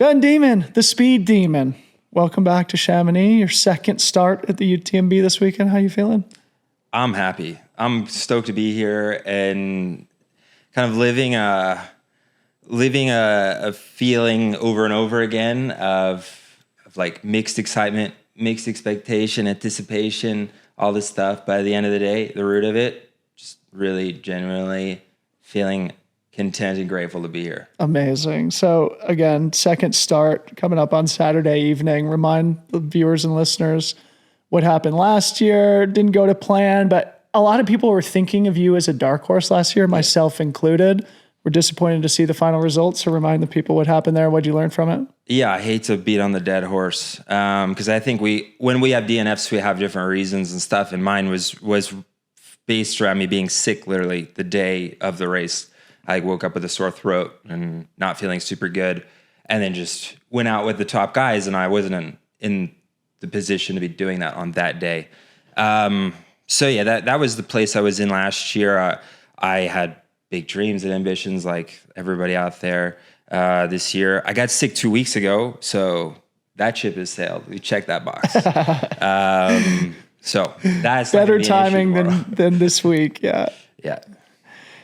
Ben Dhiman, the speed demon. Welcome back to Chamonix, your second start at the UTMB this weekend. How you feeling? I'm happy. I'm stoked to be here and kind of living a feeling over and over again of like mixed excitement, mixed expectation, anticipation, all this stuff. But at the end of the day, the root of it, just really genuinely feeling content and grateful to be here. Amazing. So again, second start coming up on Saturday evening. Remind the viewers and listeners what happened last year. Didn't go to plan, but a lot of people were thinking of you as a dark horse last year, myself included. We're disappointed to see the final results. So remind the people what happened there. What'd you learn from it? Yeah, I hate to beat on the dead horse because I think when we have DNFs, we have different reasons and stuff. And mine was based around me being sick literally the day of the race. I woke up with a sore throat and not feeling super good, and then just went out with the top guys, and I wasn't in the position to be doing that on that day. So yeah, that was the place I was in last year. I had big dreams and ambitions like everybody out there. This year, I got sick 2 weeks ago, so that ship has sailed. We checked that box. So that's better timing than this week. Yeah. Yeah.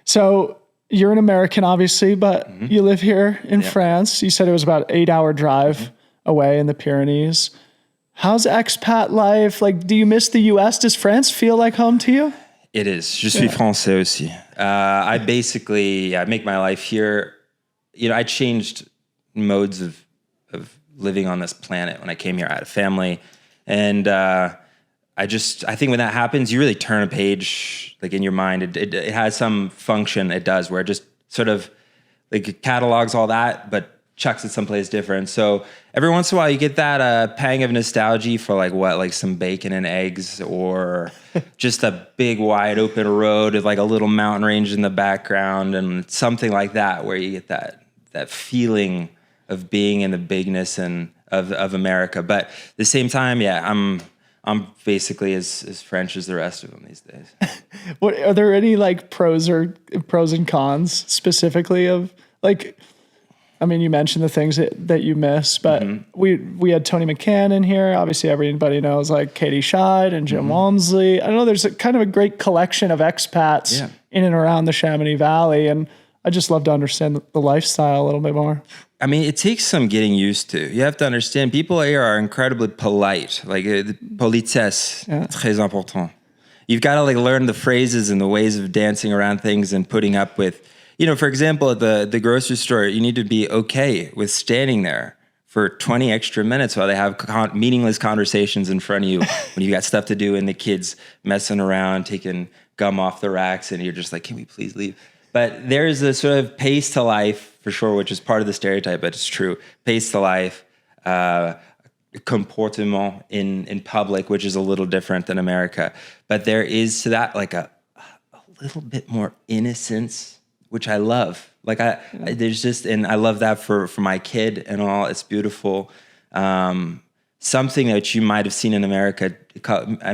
So you're an American, obviously, but you live here in France. You said it was about 8-hour drive away in the Pyrenees. How's expat life? Like, do you miss the US? Does France feel like home to you? It is. Je suis français aussi. I basically make my life here. You know, I changed modes of living on this planet when I came here. I had a family, and I think when that happens, you really turn a page like in your mind. It has some function it does where it just sort of like it catalogs all that, but chucks it someplace different. So every once in a while you get that pang of nostalgia for like some bacon and eggs, or just a big wide open road with like a little mountain range in the background and something like that, where you get that feeling of being in the bigness and of America. But at the same time, I'm basically as French as the rest of them these days. What are there any like pros and cons specifically of like? I mean, you mentioned the things that you miss, but we had Tony McCann in here. Obviously, everybody knows like Katie Scheid and Jim Walmsley. I don't know. There's kind of a great collection of expats in and around the Chamonix Valley, and I just love to understand the lifestyle a little bit more. I mean, it takes some getting used to. You have to understand, people here are incredibly polite. Like, politesse, très important. You've got to like learn the phrases and the ways of dancing around things and putting up with, you know, for example, at the grocery store, you need to be okay with standing there for 20 extra minutes while they have meaningless conversations in front of you when you got stuff to do and the kids messing around, taking gum off the racks, and you're just like, can we please leave? But there's a sort of pace to life, for sure, which is part of the stereotype, but it's true. Pace to life, comportement in public, which is a little different than America. But there is to that like a little bit more innocence, which I love. Like there's just, and I love that for my kid and all. It's beautiful. Something that you might have seen in America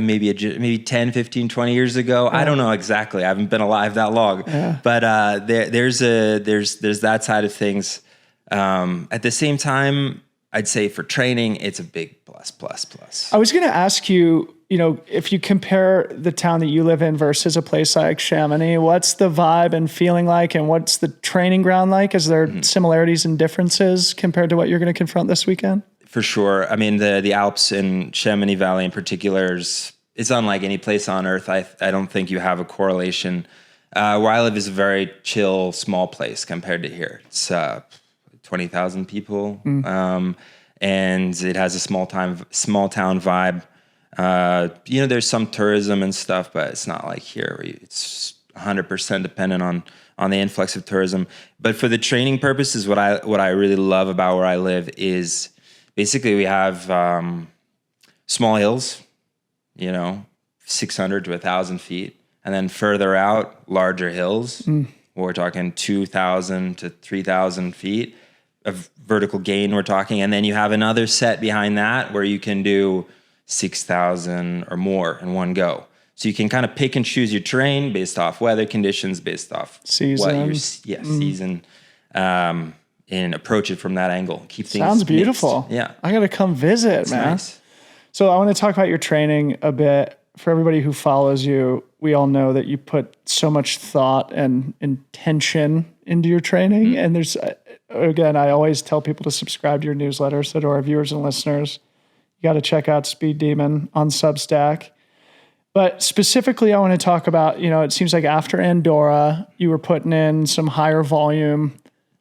maybe 10, 15, 20 years ago. Yeah. I don't know exactly. I haven't been alive that long. Yeah. But there's that side of things. At the same time, I'd say for training, it's a big plus. I was going to ask you, if you compare the town that you live in versus a place like Chamonix, what's the vibe and feeling like, and what's the training ground like? Is there similarities and differences compared to what you're going to confront this weekend? For sure. I mean, the Alps and Chamonix Valley in particular is unlike any place on earth. I don't think you have a correlation. Where I live is a very chill, small place compared to here. It's 20,000 people, and it has a small town vibe. There's some tourism and stuff, but it's not like here where it's 100% dependent on the influx of tourism. But for the training purposes, what I really love about where I live is basically we have small hills, 600 to 1,000 feet, and then further out, larger hills. We're talking 2,000 to 3,000 feet of vertical gain we're talking. And then you have another set behind that where you can do 6,000 or more in one go. So you can kind of pick and choose your terrain based off weather conditions, based off season. Season. and approach it from that angle. Keep things Sounds beautiful. mixed. Yeah. I got to come visit, It's man. nice. So I want to talk about your training a bit. For everybody who follows you, we all know that you put so much thought and intention into your training. And there's, again, I always tell people to subscribe to your newsletter. So to our viewers and listeners, you got to check out Speed Demon on Substack. But specifically, I want to talk about, it seems like after Andorra, you were putting in some higher volume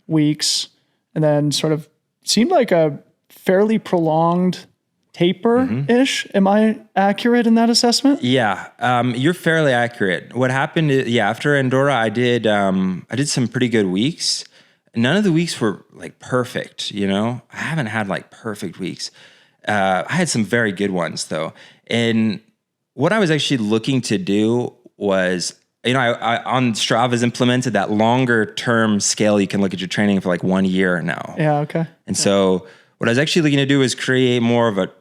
weeks and then sort of seemed like a fairly prolonged taper-ish. Am I accurate in that assessment? Yeah, you're fairly accurate. What happened, after Andorra, I did some pretty good weeks. None of the weeks were like perfect, I haven't had like perfect weeks. I had some very good ones though. And what I was actually looking to do was, I on Strava's implemented that longer term scale. You can look at your training for like 1 year now. Yeah, okay. And so what I was actually looking to do is create more of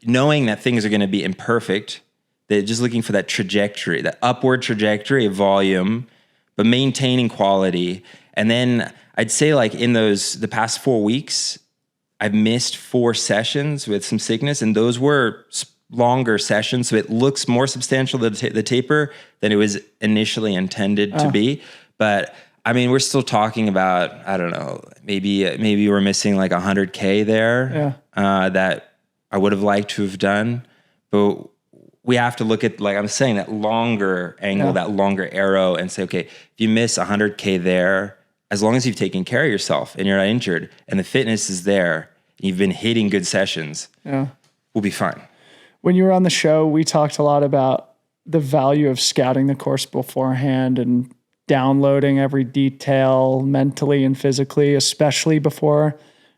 knowing that things are going to be imperfect, that just looking for that trajectory, that upward trajectory of volume, but maintaining quality. And then I'd say like in the past 4 weeks, I've missed 4 sessions with some sickness, and those were longer sessions. So it looks more substantial, the taper, than it was initially intended to be. But I mean, we're still talking about, I don't know, maybe we're missing like 100K there that I would have liked to have done. But we have to look at, like I'm saying, that longer angle, that longer arrow, and say, okay, if you miss 100K there, as long as you've taken care of yourself and you're not injured and the fitness is there, and you've been hitting good sessions, we'll be fine. When you were on the show, we talked a lot about the value of scouting the course beforehand and downloading every detail mentally and physically, especially before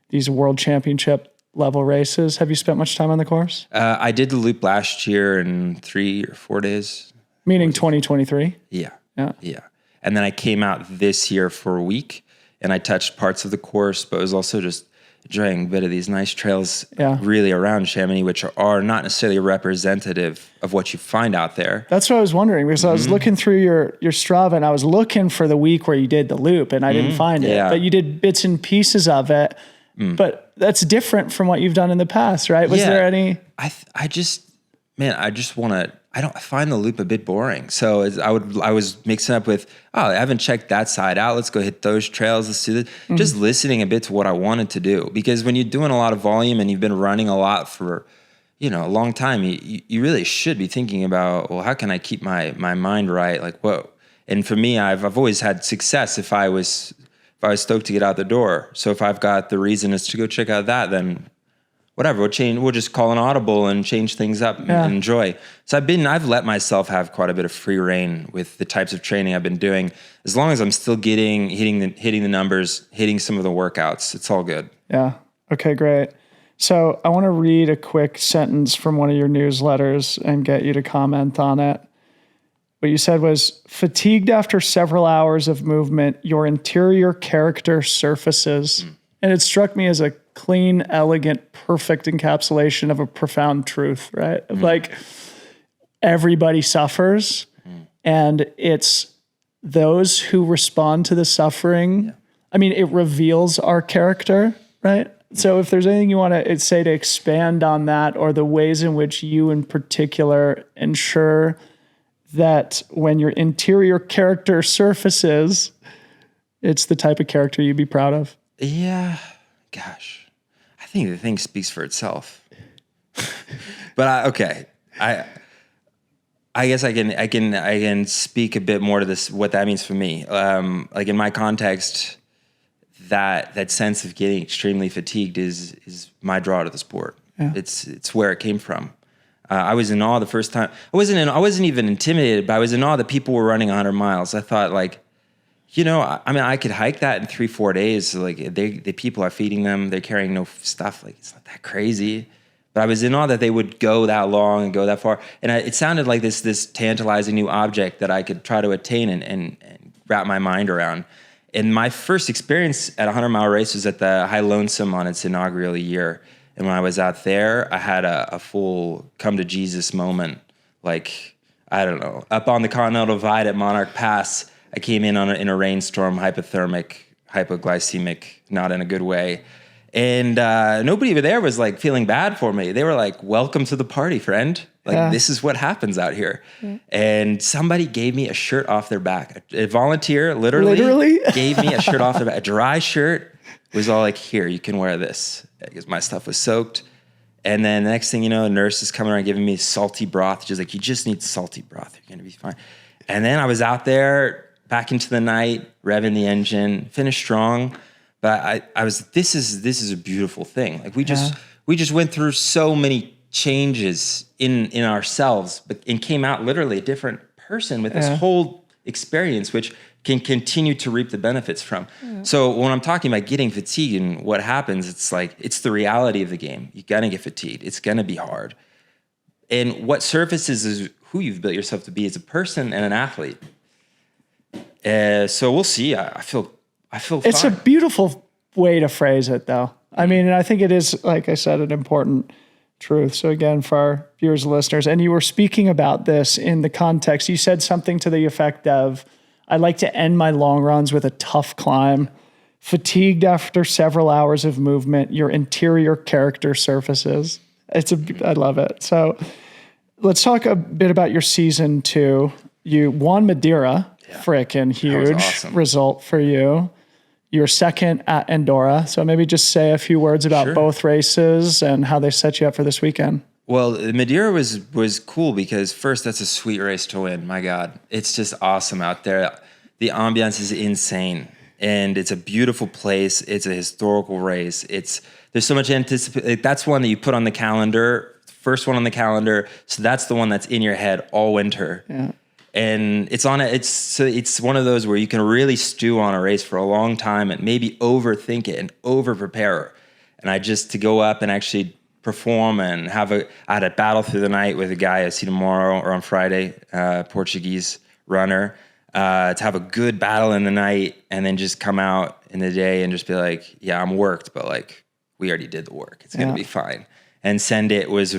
these world championship level races. Have you spent much time on the course? I did the loop last year in 3 or 4 days. Meaning 2023? Yeah. And then I came out this year for a week and I touched parts of the course, but it was also just enjoying a bit of these nice trails really around Chamonix, which are not necessarily representative of what you find out there. That's what I was wondering, because I was looking through your Strava and I was looking for the week where you did the loop and I didn't find it, but you did bits and pieces of it. But that's different from what you've done in the past, right? Was there any? I just want to. I find the loop a bit boring. So I was mixing up with, I haven't checked that side out. Let's go hit those trails. Let's do this. Just listening a bit to what I wanted to do. Because when you're doing a lot of volume and you've been running a lot for, a long time, you really should be thinking about, well, how can I keep my mind right? Like, whoa. And for me, I've always had success if I was stoked to get out the door. So if I've got the reason is to go check out that, then whatever, we'll just call an audible and change things up and enjoy. So I've let myself have quite a bit of free reign with the types of training I've been doing. As long as I'm still hitting the numbers, hitting some of the workouts, it's all good. Yeah. Okay, great. So I want to read a quick sentence from one of your newsletters and get you to comment on it. What you said was, fatigued after several hours of movement, your interior character surfaces. And it struck me as a clean, elegant, perfect encapsulation of a profound truth, right? Like, everybody suffers, and it's those who respond to the suffering. I mean, it reveals our character, right? So if there's anything you want to say to expand on that, or the ways in which you in particular ensure that when your interior character surfaces, it's the type of character you'd be proud of. Yeah, gosh, I think the thing speaks for itself. But I guess I can speak a bit more to this, what that means for me. Like in my context, that sense of getting extremely fatigued is my draw to the sport. Yeah. It's where it came from. I was in awe the first time. I wasn't even intimidated, but I was in awe that people were running 100 miles. I thought, like, I could hike that in 3-4 days. Like, the people are feeding them. They're carrying no stuff. Like, it's not that crazy. But I was in awe that they would go that long and go that far. And it sounded like this tantalizing new object that I could try to attain and wrap my mind around. And my first experience at a 100-mile race was at the High Lonesome on its inaugural year. And when I was out there, I had a full come to Jesus moment. Like, I don't know, up on the Continental Divide at Monarch Pass, I came in a rainstorm, hypothermic, hypoglycemic, not in a good way. And nobody over there was like feeling bad for me. They were like, welcome to the party, friend. Like, this is what happens out here. And somebody gave me a shirt off their back. A volunteer literally gave me a shirt off their back. A dry shirt was all like, here, you can wear this. Because my stuff was soaked. And then the next thing you know, a nurse is coming around giving me salty broth. She's like, you just need salty broth. You're going to be fine. And then I was out there back into the night, revving the engine, finished strong. But I was, this is a beautiful thing. Like we just went through so many changes in ourselves, and came out literally a different person with this whole experience, which can continue to reap the benefits from. So when I'm talking about getting fatigued and what happens, it's like, it's the reality of the game. You're gonna get fatigued. It's gonna be hard. And what surfaces is who you've built yourself to be as a person and an athlete. So we'll see. I feel it's fine. A beautiful way to phrase it, though. I mean, and I think it is, like I said, an important truth. So again, for our viewers and listeners, and you were speaking about this in the context, you said something to the effect of, I like to end my long runs with a tough climb. Fatigued after several hours of movement, your interior character surfaces. I love it. So let's talk a bit about your season 2. You won Madeira. Frickin' huge awesome. result for you. You're second at Andorra. So maybe just say a few words about both races and how they set you up for this weekend. Well, Madeira was cool because first, that's a sweet race to win. My God, it's just awesome out there. The ambiance is insane, and it's a beautiful place. It's a historical race. There's so much anticipation. That's one that you put on the calendar, first one on the calendar. So that's the one that's in your head all winter. Yeah. And it's one of those where you can really stew on a race for a long time and maybe overthink it and over prepare. And to go up and actually perform and I had a battle through the night with a guy I see tomorrow or on Friday, Portuguese runner, to have a good battle in the night and then just come out in the day and just be like, yeah, I'm worked, but like we already did the work. It's going to be fine. And send it was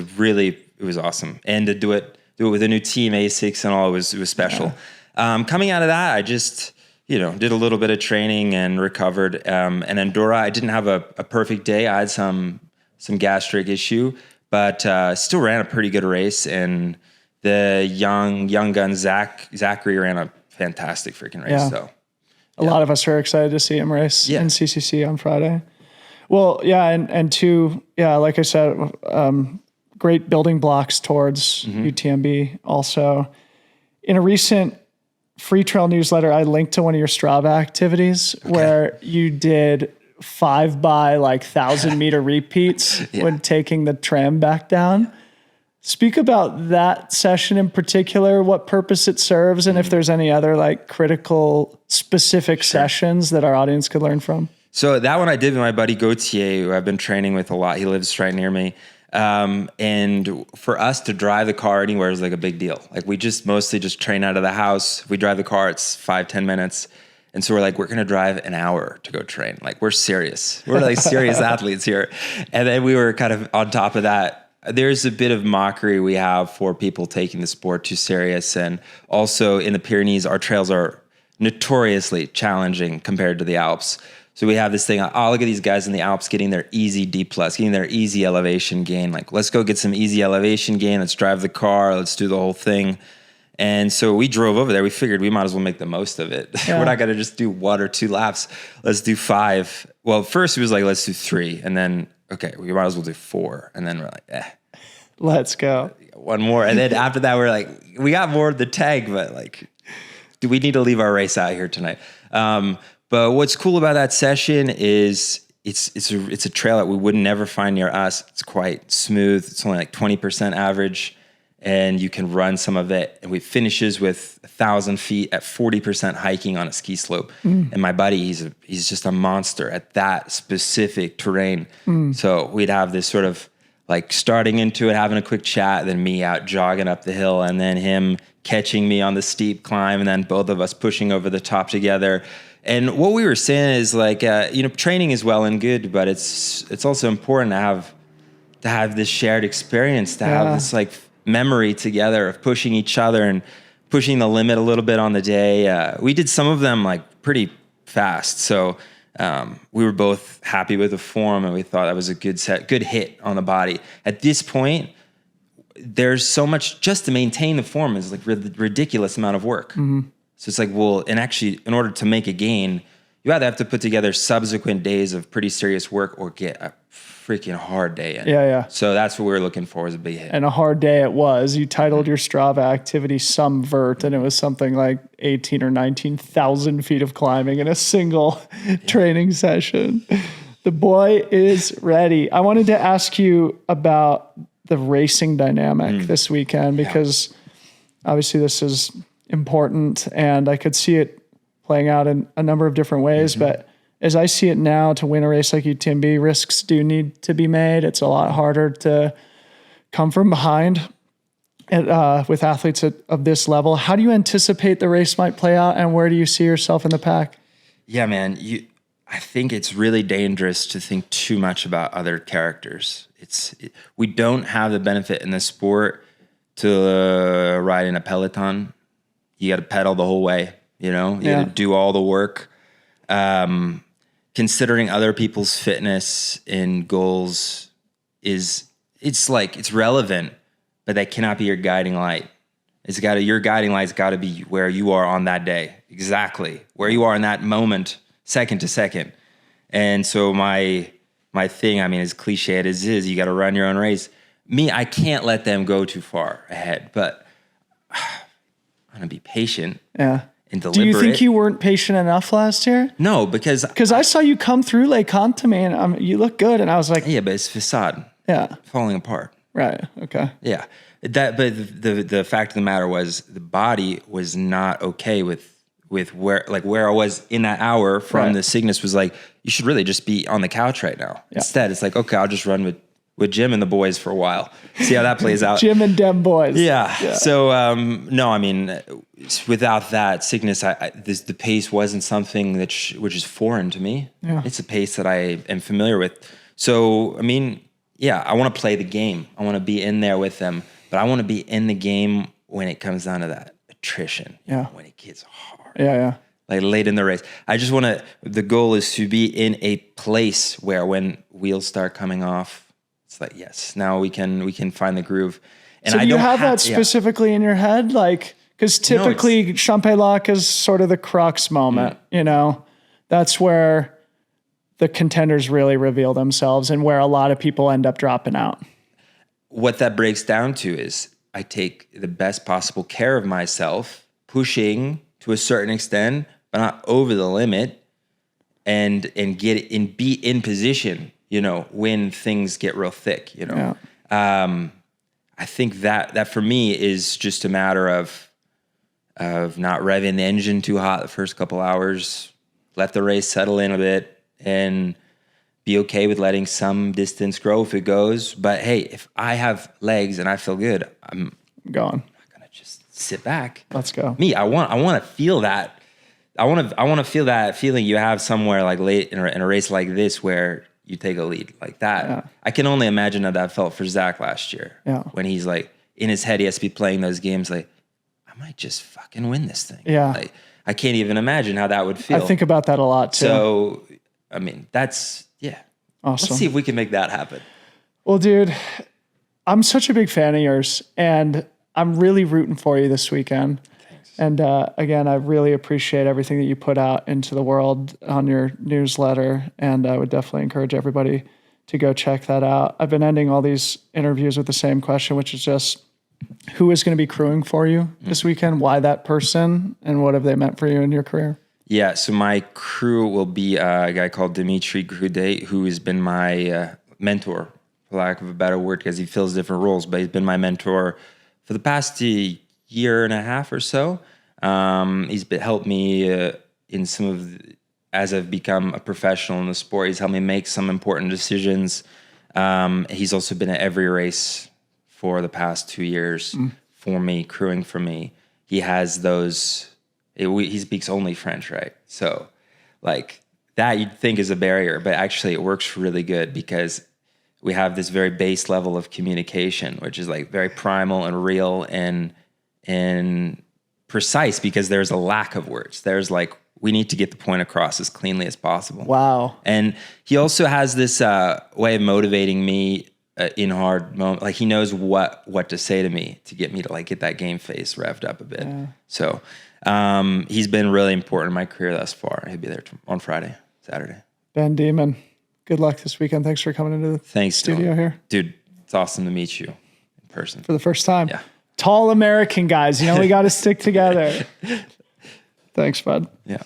awesome. And to do it with a new team, Asics and all, it was special. Coming out of that, I just, did a little bit of training and recovered. And Andorra, I didn't have a perfect day. I had some gastric issue, but still ran a pretty good race. And the young gun Zachary ran a fantastic freaking race. So a lot of us are excited to see him race in CCC on Friday. Well, and two, like I said, great building blocks towards UTMB. Also, in a recent Freetrail newsletter, I linked to one of your Strava activities where you did 5 by 1,000 meter repeats when taking the tram back down. Speak about that session in particular, what purpose it serves, and if there's any other critical specific sessions that our audience could learn from. So that one I did with my buddy Gauthier, who I've been training with a lot. He lives right near me. And for us to drive the car anywhere is like a big deal. Like we just mostly just train out of the house. If we drive the car, it's 5-10 minutes. And so we're going to drive an hour to go train. Like we're serious. We're like serious athletes here. And then we were kind of on top of that. There's a bit of mockery we have for people taking the sport too serious. And also in the Pyrenees, our trails are notoriously challenging compared to the Alps. So we have this thing, look at these guys in the Alps getting their easy D+, getting their easy elevation gain. Like, let's go get some easy elevation gain. Let's drive the car. Let's do the whole thing. And so we drove over there. We figured we might as well make the most of it. Yeah. We're not going to just do 1 or 2 laps. Let's do 5. Well, first it was like, let's do 3. And then, okay, we might as well do 4. And then we're like, let's go. 1 more. And then after that, we're like, we got more of the tag, but do we need to leave our race out here tonight? But what's cool about that session is it's a trail that we would never find near us. It's quite smooth. It's only 20% average, and you can run some of it. And we finishes with 1,000 feet at 40% hiking on a ski slope. And my buddy, he's just a monster at that specific terrain. So we'd have this sort of starting into it, having a quick chat, then me out jogging up the hill, and then him catching me on the steep climb, and then both of us pushing over the top together. And what we were saying is training is well and good, but it's also important to have this shared experience, to have this memory together of pushing each other and pushing the limit a little bit on the day. We did some of them pretty fast. So We were both happy with the form, and we thought that was a good hit on the body. At this point, there's so much just to maintain the form is like ridiculous amount of work. So it's like, well, and actually, in order to make a gain, you either have to put together subsequent days of pretty serious work or get a freaking hard day in. Yeah. So that's what we were looking for, was a big hit. And a hard day it was. You titled your Strava activity Some Vert, and it was something like 18 or 19,000 feet of climbing in a single training session. The boy is ready. I wanted to ask you about the racing dynamic this weekend, because obviously this is important, and I could see it playing out in a number of different ways. But as I see it now, to win a race like UTMB, risks do need to be made. It's a lot harder to come from behind with athletes of this level. How do you anticipate the race might play out, and where do you see yourself in the pack? Yeah, man. I think it's really dangerous to think too much about other characters. We don't have the benefit in the sport to ride in a peloton. You got to pedal the whole way, you got to do all the work. Considering other people's fitness and goals it's relevant, but that cannot be your guiding light. Your guiding light's got to be where you are on that day, exactly where you are in that moment, second to second. And so my thing, I mean, as cliche as it is, you got to run your own race. Me, I can't let them go too far ahead, but I'm gonna be patient. Yeah. And deliberate. Do you think you weren't patient enough last year? No, because I saw you come through Lake Comte to me, and you look good, and I was like, yeah, but it's facade. Yeah. Falling apart. Right. Okay. Yeah. But the fact of the matter was, the body was not okay with where I was in that hour from the Cygnus. Was like, you should really just be on the couch right now. Yeah. Instead, it's like, okay, I'll just run with Jim and the boys for a while. See how that plays out. Jim and them boys. Yeah. So, no, I mean, without that Cygnus, the pace wasn't something which is foreign to me. Yeah. It's a pace that I am familiar with. So, I mean, yeah, I want to play the game. I want to be in there with them, but I want to be in the game when it comes down to that attrition. When it gets hard. Yeah. Like late in the race. The goal is to be in a place where when wheels start coming off, it's like, yes, now we can find the groove. And so do you have that specifically in your head? Like, because typically Champex-Lac is sort of the crux moment, That's where the contenders really reveal themselves and where a lot of people end up dropping out. What that breaks down to is I take the best possible care of myself, pushing to a certain extent, but not over the limit, and be in position, when things get real thick, Yeah. I think that for me is just a matter of not revving the engine too hot the first couple hours, let the race settle in a bit, and be okay with letting some distance grow if it goes. But hey, if I have legs and I feel good, I'm gone. not gonna just sit back. Let's go. Me, I want to feel that. I want to feel that feeling you have somewhere like late in a race like this where you take a lead like that. Yeah. I can only imagine how that felt for Zach last year. Yeah. When he's like in his head, he has to be playing those games like, I might just fucking win this thing. Yeah. Like, I can't even imagine how that would feel. I think about that a lot too. So, I mean, that's, awesome. Let's see if we can make that happen. Well, dude, I'm such a big fan of yours, and I'm really rooting for you this weekend. Thanks. And again, I really appreciate everything that you put out into the world on your newsletter, and I would definitely encourage everybody to go check that out. I've been ending all these interviews with the same question, which is just, who is going to be crewing for you this weekend? Why that person? And what have they meant for you in your career? Yeah, so my crew will be a guy called Dimitri Grudet, who has been my mentor, for lack of a better word, because he fills different roles, but he's been my mentor for the past year and a half or so. He's helped me in some of as I've become a professional in the sport. He's helped me make some important decisions. He's also been at every race for the past 2 years for me, crewing for me. He has those... he speaks only French, right? So, like, that you'd think is a barrier, but actually it works really good because we have this very base level of communication, which is like very primal and real and precise because there's a lack of words. There's like we need to get the point across as cleanly as possible. Wow. And he also has this way of motivating me in hard moments. Like he knows what to say to me to get me to like get that game face revved up a bit. Yeah. So he's been really important in my career thus far. He'll be there on Saturday. Ben Dhiman, good luck this weekend. Thanks for coming into the studio here. Dude, it's awesome to meet you in person. For the first time. Yeah. Tall American guys, we got to stick together. Thanks, bud. Yeah.